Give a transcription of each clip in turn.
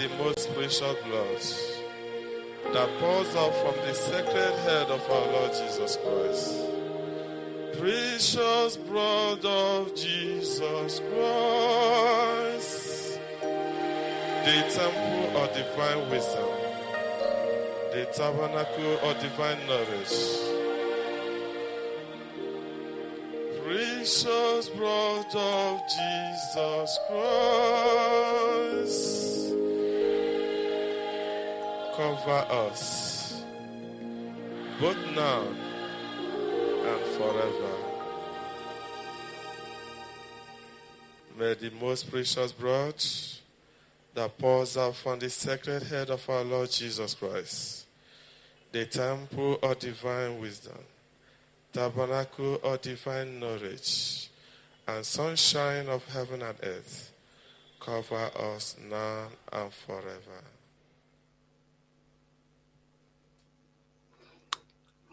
the most precious blood that pours out from the sacred head of our Lord Jesus Christ. Precious blood of Jesus Christ, the temple of divine wisdom, the tabernacle of divine knowledge. Precious blood of Jesus Christ, cover us, both now and forever. May the most precious blood that pours out from the sacred head of our Lord Jesus Christ, the temple of divine wisdom, tabernacle of divine knowledge, and sunshine of heaven and earth, cover us now and forever.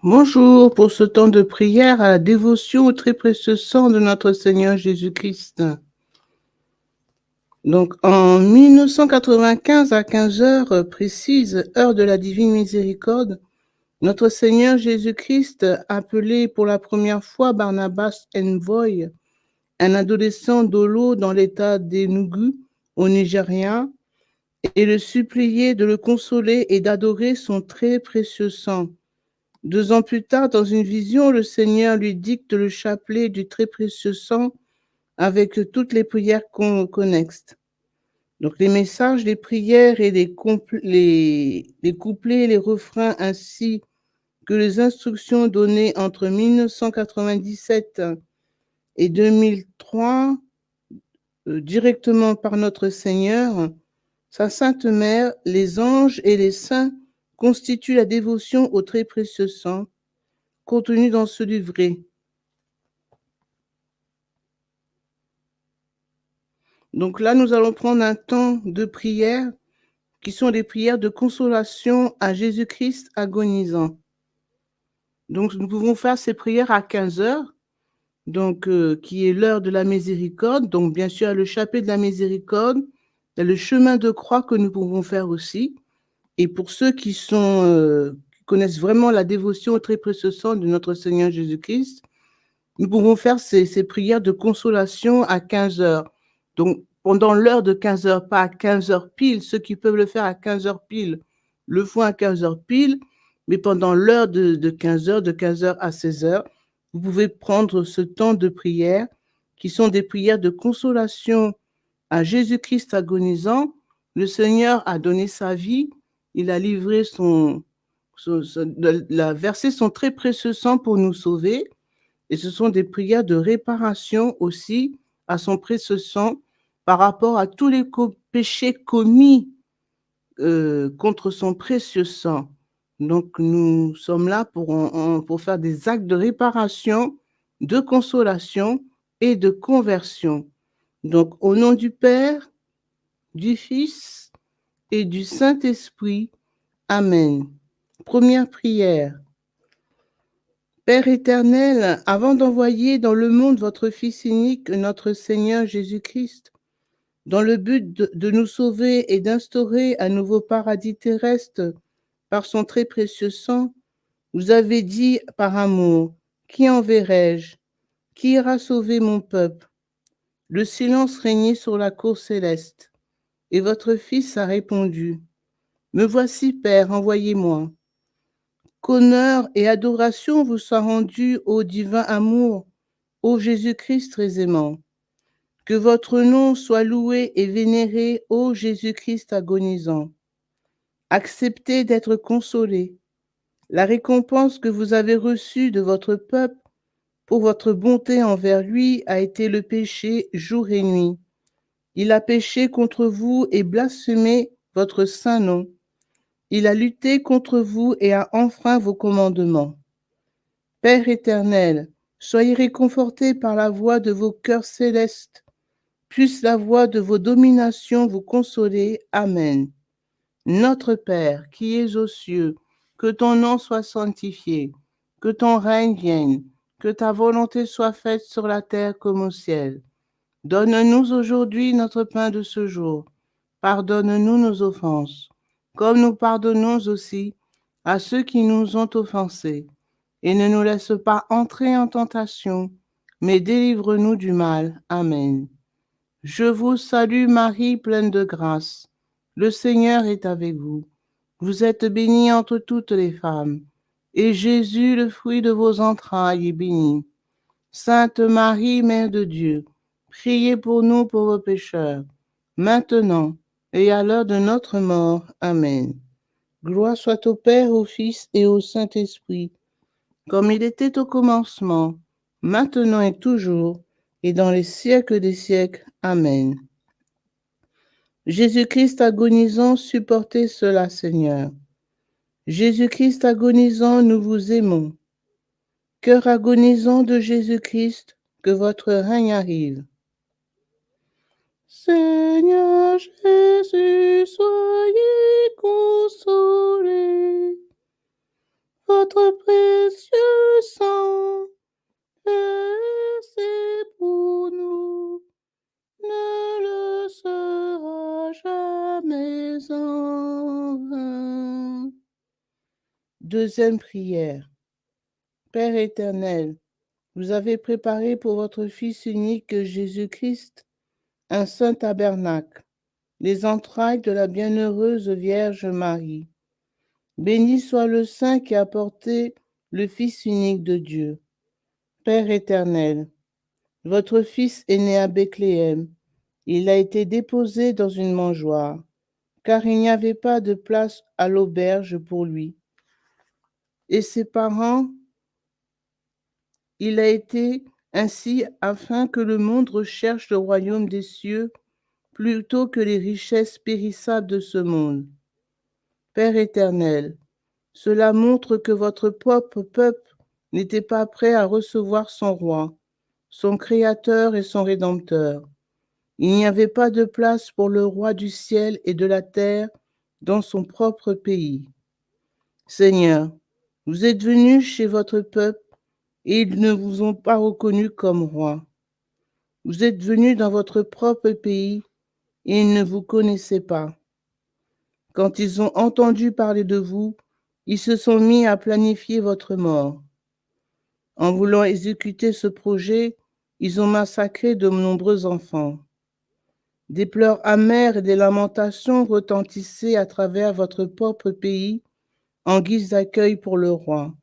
Bonjour pour ce temps de prière à la dévotion au très précieux sang de notre Seigneur Jésus-Christ. Donc, en 1995 à 15 heures précises, heure de la divine miséricorde, notre Seigneur Jésus-Christ appelé pour la première fois Barnabas Envoy, un adolescent d'Olo dans l'état d'Enugu, au Nigeria, et le suppliait de le consoler et d'adorer son très précieux sang. 2 ans plus tard, dans une vision, le Seigneur lui dicte le chapelet du très précieux sang avec toutes les prières connexes. Donc les messages, les prières et les couplets, les refrains ainsi que les instructions données entre 1997 et 2003 directement par notre Seigneur, sa Sainte Mère, les anges et les saints constituent la dévotion au très précieux sang contenu dans ce livret. Donc là, nous allons prendre un temps de prière qui sont des prières de consolation à Jésus-Christ agonisant. Donc, nous pouvons faire ces prières à 15 heures, donc, qui est l'heure de la miséricorde. Donc, bien sûr, le chapelet de la miséricorde, il y a le chemin de croix que nous pouvons faire aussi. Et pour ceux qui connaissent vraiment la dévotion au très précieux sang de notre Seigneur Jésus-Christ, nous pouvons faire ces prières de consolation à 15 heures. Donc, pendant l'heure de 15 heures, pas à 15 heures pile. Ceux qui peuvent le faire à 15 heures pile le font à 15 heures pile. Mais pendant l'heure de 15 heures, de 15 heures à 16 heures, vous pouvez prendre ce temps de prière qui sont des prières de consolation à Jésus-Christ agonisant. Le Seigneur a donné sa vie. Il a livré versé son très précieux sang pour nous sauver. Et ce sont des prières de réparation aussi à son précieux sang par rapport à tous les péchés commis contre son précieux sang. Donc, nous sommes là pour faire des actes de réparation, de consolation et de conversion. Donc, au nom du Père, du Fils et du Saint-Esprit. Amen. Première prière. Père éternel, avant d'envoyer dans le monde votre Fils unique, notre Seigneur Jésus-Christ, dans le but de nous sauver et d'instaurer un nouveau paradis terrestre par son très précieux sang, vous avez dit par amour, qui enverrai-je? Qui ira sauver mon peuple? Le silence régnait sur la cour céleste, et votre Fils a répondu, me voici, Père, envoyez-moi. Qu'honneur et adoration vous soient rendus au divin amour, ô Jésus-Christ très aimant. Que votre nom soit loué et vénéré, ô Jésus-Christ agonisant. Acceptez d'être consolé. La récompense que vous avez reçue de votre peuple pour votre bonté envers lui a été le péché jour et nuit. Il a péché contre vous et blasphémé votre saint nom. Il a lutté contre vous et a enfreint vos commandements. Père éternel, soyez réconfortés par la voix de vos cœurs célestes. Puisse la voix de vos dominations vous consoler. Amen. Notre Père, qui es aux cieux, que ton nom soit sanctifié, que ton règne vienne, que ta volonté soit faite sur la terre comme au ciel. Donne-nous aujourd'hui notre pain de ce jour. pardonne-nous nos offenses, comme nous pardonnons aussi à ceux qui nous ont offensés. Et ne nous laisse pas entrer en tentation, mais délivre-nous du mal. Amen. Je vous salue Marie, pleine de grâce. Le Seigneur est avec vous. Vous êtes bénie entre toutes les femmes, et Jésus, le fruit de vos entrailles, est béni. Sainte Marie, Mère de Dieu, priez pour nous pauvres pécheurs, maintenant et à l'heure de notre mort. Amen. Gloire soit au Père, au Fils et au Saint-Esprit, comme il était au commencement, maintenant et toujours, et dans les siècles des siècles. Amen. Jésus-Christ agonisant, supportez cela, Seigneur. Jésus-Christ agonisant, nous vous aimons. Cœur agonisant de Jésus-Christ, que votre règne arrive. Seigneur Jésus, soyez consolé. Votre précieux sang, versé pour nous, ne le sera jamais en vain. Deuxième prière. Père éternel, vous avez préparé pour votre Fils unique Jésus-Christ un saint tabernacle, les entrailles de la bienheureuse Vierge Marie. Béni soit le Saint qui a porté le Fils unique de Dieu. Père éternel, votre Fils est né à Bethléem. Il a été déposé dans une mangeoire, car il n'y avait pas de place à l'auberge pour lui. Et ses parents, il a été ainsi afin que le monde recherche le royaume des cieux plutôt que les richesses périssables de ce monde. Père éternel, cela montre que votre propre peuple n'était pas prêt à recevoir son roi, son créateur et son rédempteur. Il n'y avait pas de place pour le roi du ciel et de la terre dans son propre pays. Seigneur, vous êtes venus chez votre peuple et ils ne vous ont pas reconnu comme roi. Vous êtes venus dans votre propre pays et ils ne vous connaissaient pas. Quand ils ont entendu parler de vous, ils se sont mis à planifier votre mort. En voulant exécuter ce projet, ils ont massacré de nombreux enfants. Des pleurs amers et des lamentations retentissaient à travers votre propre pays en guise d'accueil pour le roi.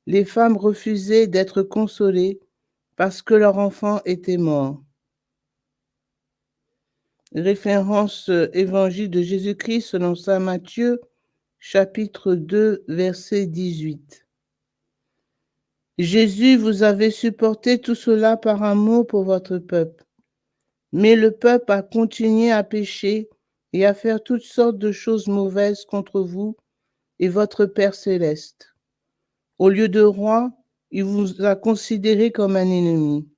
Les femmes refusaient d'être consolées parce que leur enfant était mort. Référence Évangile de Jésus-Christ selon saint Matthieu, chapitre 2, verset 18. Jésus, vous avez supporté tout cela par amour pour votre peuple. Mais le peuple a continué à pécher et à faire toutes sortes de choses mauvaises contre vous et votre Père céleste. Au lieu de roi, il vous a considéré comme un ennemi.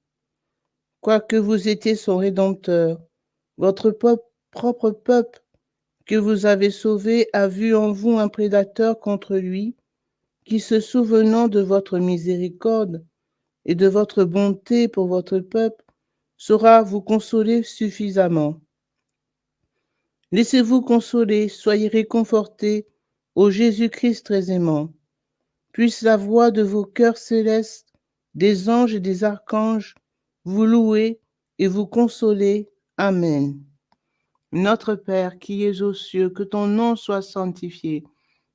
Quoique vous étiez son rédempteur, votre propre peuple que vous avez sauvé a vu en vous un prédateur contre lui, qui, se souvenant de votre miséricorde et de votre bonté pour votre peuple, saura vous consoler suffisamment. Laissez-vous consoler, soyez réconfortés, ô Jésus-Christ très aimant. Puisse la voix de vos cœurs célestes, des anges et des archanges, vous louer et vous consoler. Amen. Notre Père qui es aux cieux, que ton nom soit sanctifié,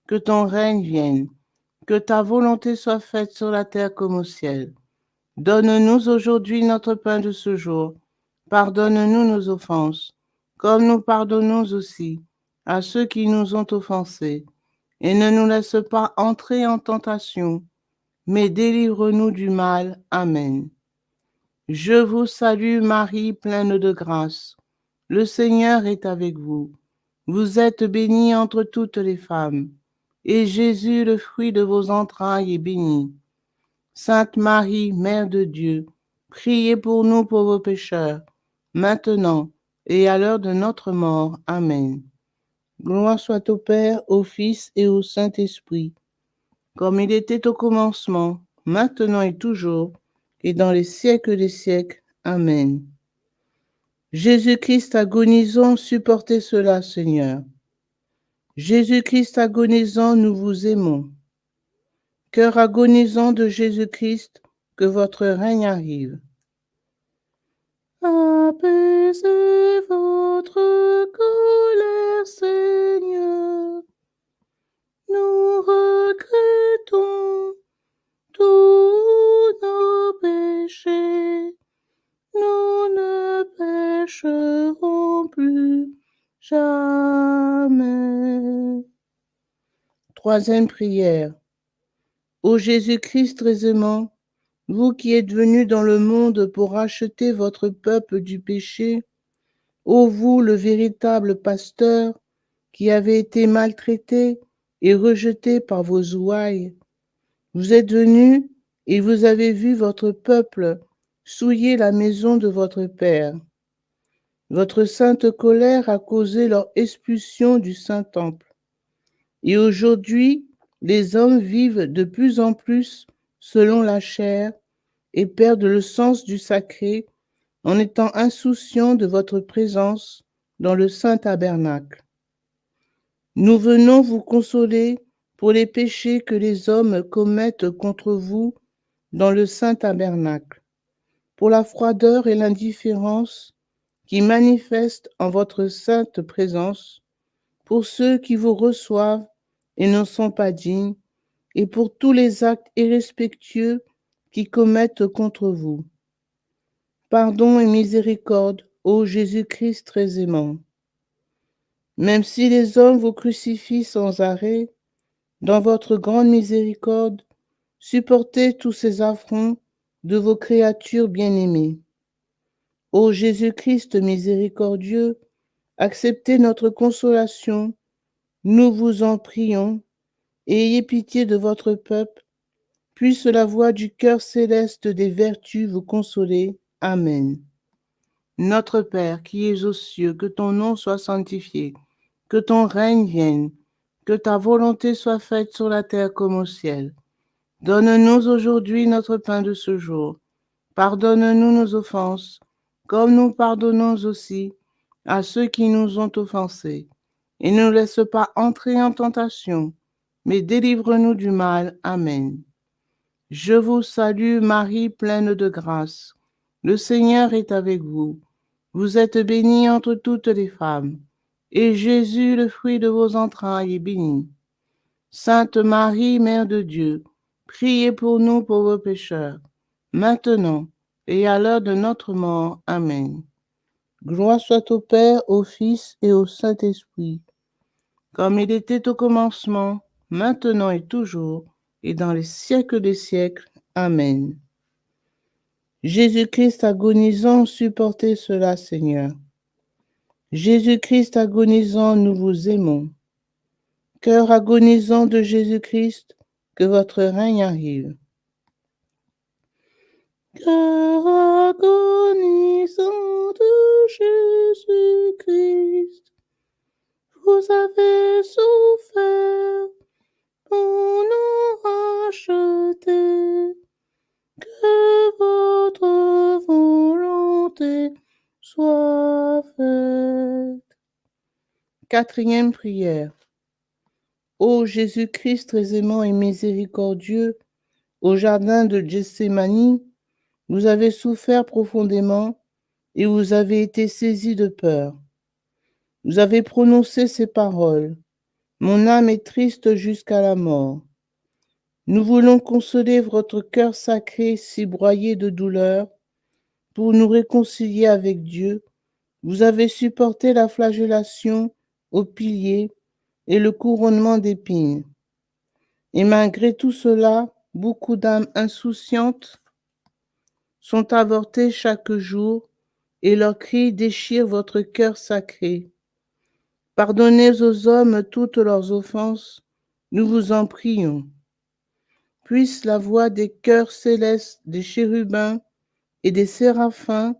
que ton règne vienne, que ta volonté soit faite sur la terre comme au ciel. Donne-nous aujourd'hui notre pain de ce jour. Pardonne-nous nos offenses, comme nous pardonnons aussi à ceux qui nous ont offensés. Et ne nous laisse pas entrer en tentation, mais délivre-nous du mal. Amen. Je vous salue Marie, pleine de grâce. Le Seigneur est avec vous. Vous êtes bénie entre toutes les femmes, et Jésus, le fruit de vos entrailles, est béni. Sainte Marie, Mère de Dieu, priez pour nous pauvres pécheurs, maintenant et à l'heure de notre mort. Amen. Gloire soit au Père, au Fils et au Saint-Esprit, comme il était au commencement, maintenant et toujours, et dans les siècles des siècles. Amen. Jésus-Christ agonisant, supportez cela, Seigneur. Jésus-Christ agonisant, nous vous aimons. Cœur agonisant de Jésus-Christ, que votre règne arrive. Apaisez votre colère, Seigneur. Nous regrettons tous nos péchés. Nous ne pécherons plus jamais. Troisième prière. Ô Jésus-Christ très aimant, vous qui êtes venu dans le monde pour racheter votre peuple du péché, ô vous le véritable pasteur qui avez été maltraité et rejeté par vos ouailles, vous êtes venu et vous avez vu votre peuple souiller la maison de votre Père. Votre sainte colère a causé leur expulsion du Saint-Temple. Et aujourd'hui, les hommes vivent de plus en plus selon la chair et perdent le sens du sacré en étant insouciants de votre présence dans le Saint Tabernacle. Nous venons vous consoler pour les péchés que les hommes commettent contre vous dans le Saint Tabernacle, pour la froideur et l'indifférence qui manifestent en votre sainte présence, pour ceux qui vous reçoivent et n'en sont pas dignes, et pour tous les actes irrespectueux qui commettent contre vous. Pardon et miséricorde, ô Jésus-Christ très aimant. Même si les hommes vous crucifient sans arrêt, dans votre grande miséricorde, supportez tous ces affronts de vos créatures bien-aimées. Ô Jésus-Christ miséricordieux, acceptez notre consolation, nous vous en prions, et ayez pitié de votre peuple, puisse la voix du cœur céleste des vertus vous consoler. Amen. Notre Père qui es aux cieux, que ton nom soit sanctifié, que ton règne vienne, que ta volonté soit faite sur la terre comme au ciel. Donne-nous aujourd'hui notre pain de ce jour. Pardonne-nous nos offenses, comme nous pardonnons aussi à ceux qui nous ont offensés. Et ne nous laisse pas entrer en tentation, mais délivre-nous du mal. Amen. Je vous salue, Marie, pleine de grâce. Le Seigneur est avec vous. Vous êtes bénie entre toutes les femmes, et Jésus, le fruit de vos entrailles, est béni. Sainte Marie, Mère de Dieu, priez pour nous pauvres pécheurs, maintenant et à l'heure de notre mort. Amen. Gloire soit au Père, au Fils et au Saint-Esprit, comme il était au commencement, maintenant et toujours, et dans les siècles des siècles. Amen. Jésus-Christ agonisant, supportez cela, Seigneur. Jésus-Christ agonisant, nous vous aimons. Cœur agonisant de Jésus-Christ, que votre règne arrive. Cœur agonisant de Jésus-Christ, vous avez souffert pour nous racheter. Que votre volonté soit faite. Quatrième prière. Ô Jésus-Christ très aimant et miséricordieux, au jardin de Gethsémani, vous avez souffert profondément et vous avez été saisi de peur. Vous avez prononcé ces paroles. Mon âme est triste jusqu'à la mort. Nous voulons consoler votre cœur sacré si broyé de douleur pour nous réconcilier avec Dieu. Vous avez supporté la flagellation au pilier et le couronnement d'épines. Et malgré tout cela, beaucoup d'âmes insouciantes sont avortées chaque jour et leurs cris déchirent votre cœur sacré. Pardonnez aux hommes toutes leurs offenses, nous vous en prions. Puisse la voix des chœurs célestes, des chérubins et des séraphins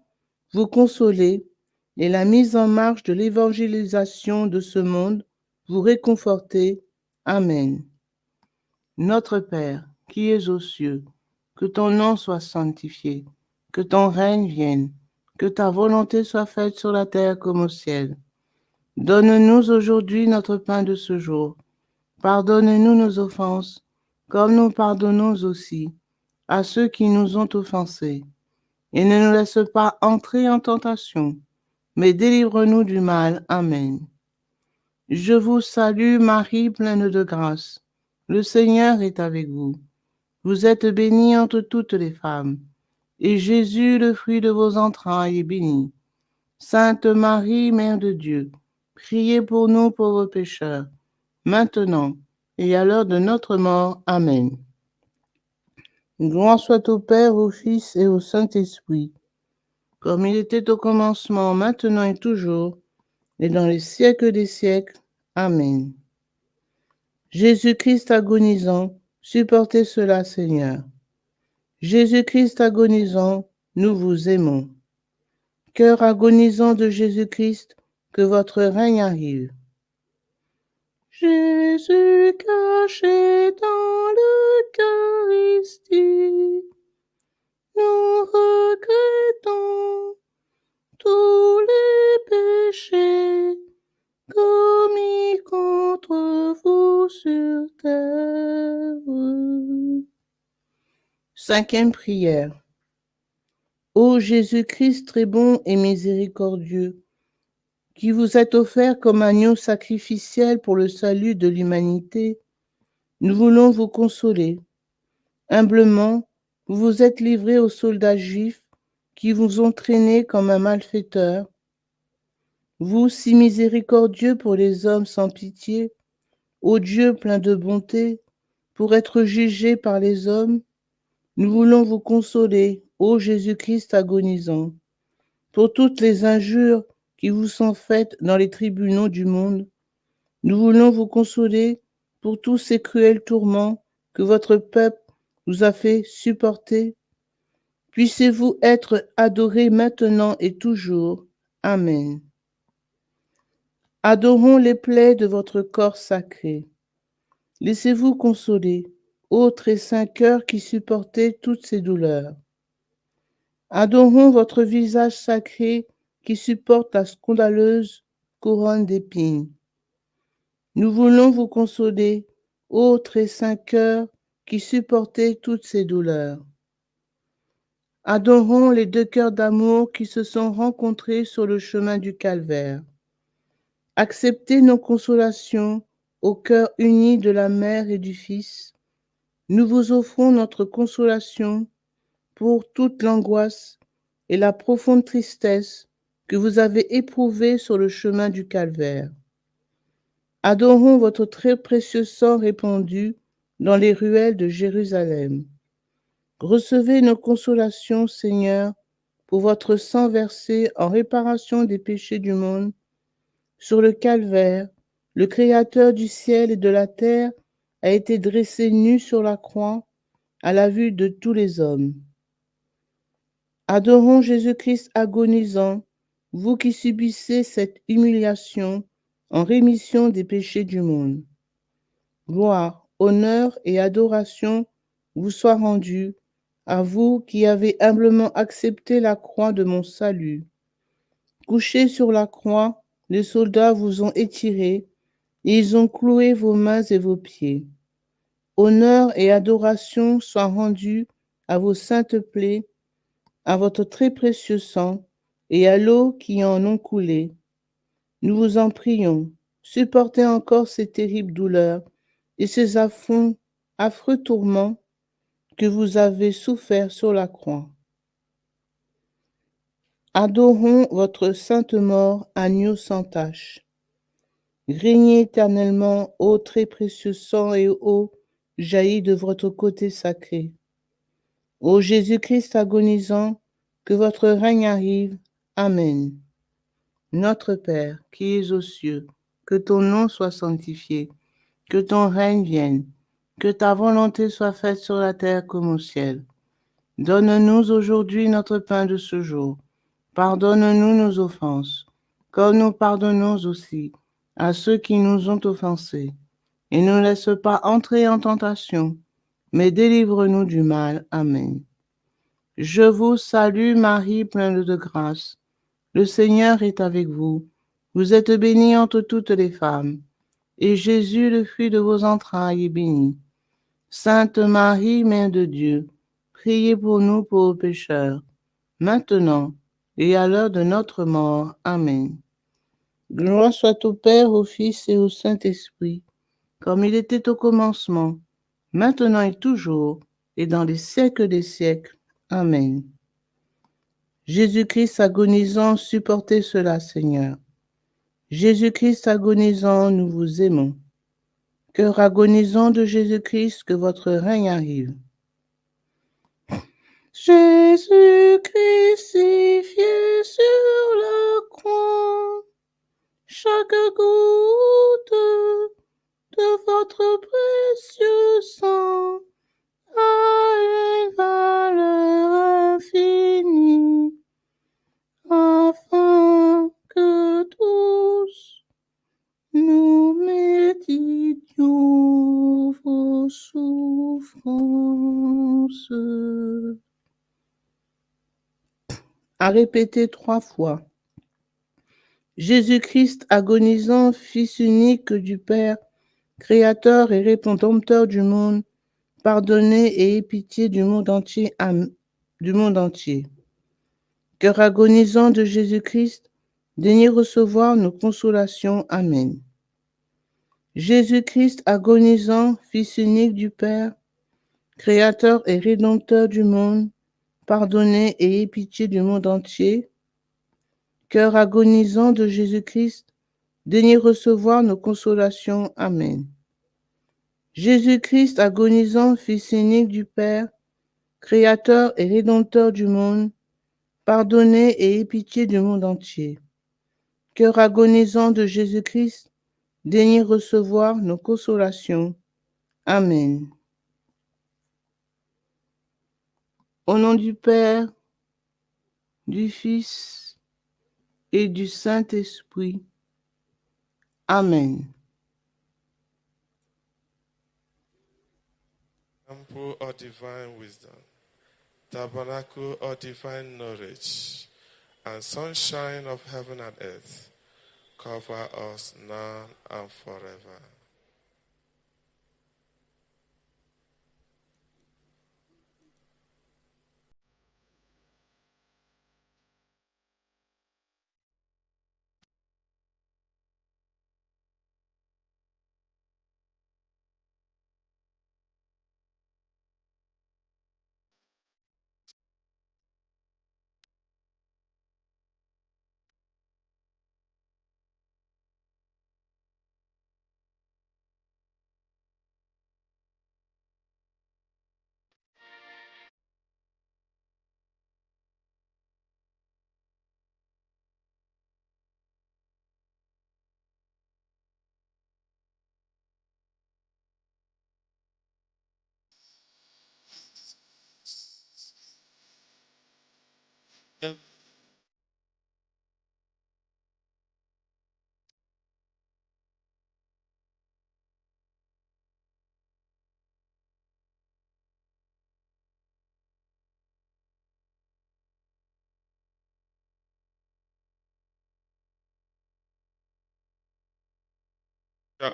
vous consoler et la mise en marche de l'évangélisation de ce monde vous réconforter. Amen. Notre Père, qui es aux cieux, que ton nom soit sanctifié, que ton règne vienne, que ta volonté soit faite sur la terre comme au ciel. Donne-nous aujourd'hui notre pain de ce jour. Pardonne-nous nos offenses, comme nous pardonnons aussi à ceux qui nous ont offensés. Et ne nous laisse pas entrer en tentation, mais délivre-nous du mal. Amen. Je vous salue Marie, pleine de grâce. Le Seigneur est avec vous. Vous êtes bénie entre toutes les femmes, et Jésus, le fruit de vos entrailles, est béni. Sainte Marie, Mère de Dieu, priez pour nous pauvres pécheurs, maintenant et à l'heure de notre mort. Amen. Gloire soit au Père, au Fils et au Saint-Esprit, comme il était au commencement, maintenant et toujours, et dans les siècles des siècles. Amen. Jésus-Christ agonisant, supportez cela, Seigneur. Jésus-Christ agonisant, nous vous aimons. Cœur agonisant de Jésus-Christ, que votre règne arrive. Jésus caché dans l'Eucharistie, nous regrettons tous les péchés commis contre vous sur terre. Cinquième prière. Ô Jésus-Christ très bon et miséricordieux, qui vous êtes offert comme agneau sacrificiel pour le salut de l'humanité, nous voulons vous consoler. Humblement, vous vous êtes livré aux soldats juifs qui vous ont traîné comme un malfaiteur. Vous, si miséricordieux pour les hommes sans pitié, ô Dieu plein de bonté, pour être jugé par les hommes, nous voulons vous consoler, ô Jésus-Christ agonisant, pour toutes les injures qui vous sont faites dans les tribunaux du monde. Nous voulons vous consoler pour tous ces cruels tourments que votre peuple vous a fait supporter. Puissiez-vous être adorés maintenant et toujours. Amen. Adorons les plaies de votre corps sacré. Laissez-vous consoler, ô très saint cœur qui supportez toutes ces douleurs. Adorons votre visage sacré qui supporte la scandaleuse couronne d'épines. Nous voulons vous consoler, ô très saint cœur qui supportez toutes ces douleurs. Adorons les deux cœurs d'amour qui se sont rencontrés sur le chemin du calvaire. Acceptez nos consolations au cœur uni de la Mère et du Fils. Nous vous offrons notre consolation pour toute l'angoisse et la profonde tristesse que vous avez éprouvées sur le chemin du calvaire. Adorons votre très précieux sang répandu dans les ruelles de Jérusalem. Recevez nos consolations, Seigneur, pour votre sang versé en réparation des péchés du monde. Sur le calvaire, le Créateur du ciel et de la terre a été dressé nu sur la croix à la vue de tous les hommes. Adorons Jésus-Christ agonisant, vous qui subissez cette humiliation en rémission des péchés du monde. Gloire, honneur et adoration vous soient rendus à vous qui avez humblement accepté la croix de mon salut. Couchés sur la croix, les soldats vous ont étirés et ils ont cloué vos mains et vos pieds. Honneur et adoration soient rendus à vos saintes plaies, à votre très précieux sang et à l'eau qui en ont coulé. Nous vous en prions, supportez encore ces terribles douleurs et ces affreux tourments que vous avez soufferts sur la croix. Adorons votre sainte mort, agneau sans tache. Régnez éternellement, ô très précieux sang et eau jaillis de votre côté sacré. Ô Jésus-Christ agonisant, que votre règne arrive. Amen. Notre Père, qui es aux cieux, que ton nom soit sanctifié, que ton règne vienne, que ta volonté soit faite sur la terre comme au ciel. Donne-nous aujourd'hui notre pain de ce jour. Pardonne-nous nos offenses, comme nous pardonnons aussi à ceux qui nous ont offensés. Et ne nous laisse pas entrer en tentation, mais délivre-nous du mal. Amen. Je vous salue Marie, pleine de grâce. Le Seigneur est avec vous. Vous êtes bénie entre toutes les femmes, et Jésus, le fruit de vos entrailles, est béni. Sainte Marie, Mère de Dieu, priez pour nous pauvres pécheurs, maintenant et à l'heure de notre mort. Amen. Gloire soit au Père, au Fils et au Saint-Esprit, comme il était au commencement, maintenant et toujours, et dans les siècles des siècles. Amen. Jésus-Christ agonisant, supportez cela, Seigneur. Jésus-Christ agonisant, nous vous aimons. Cœur agonisant de Jésus-Christ, que votre règne arrive. Jésus crucifié sur la croix, chaque goutte de votre précieux sang a une valeur infinie, afin que tous nous méditions vos souffrances. À répéter 3 fois. Jésus-Christ agonisant, Fils unique du Père, Créateur et Rédempteur du monde, pardonnez et aie pitié du monde entier. Du monde entier. Cœur agonisant de Jésus-Christ, daignez recevoir nos consolations. Amen. Jésus-Christ agonisant, Fils unique du Père, Créateur et Rédempteur du monde, pardonnez et aie pitié du monde entier. Cœur agonisant de Jésus-Christ, daignez recevoir nos consolations. Amen. Jésus-Christ agonisant, Fils unique du Père, Créateur et Rédempteur du monde, pardonnez et aie pitié du monde entier. Cœur agonisant de Jésus-Christ, daignez recevoir nos consolations. Amen. Au nom du Père, du Fils et du Saint-Esprit. Amen. Temple of divine wisdom, tabernacle of divine knowledge, and sunshine of heaven and earth, cover us now and forever. Your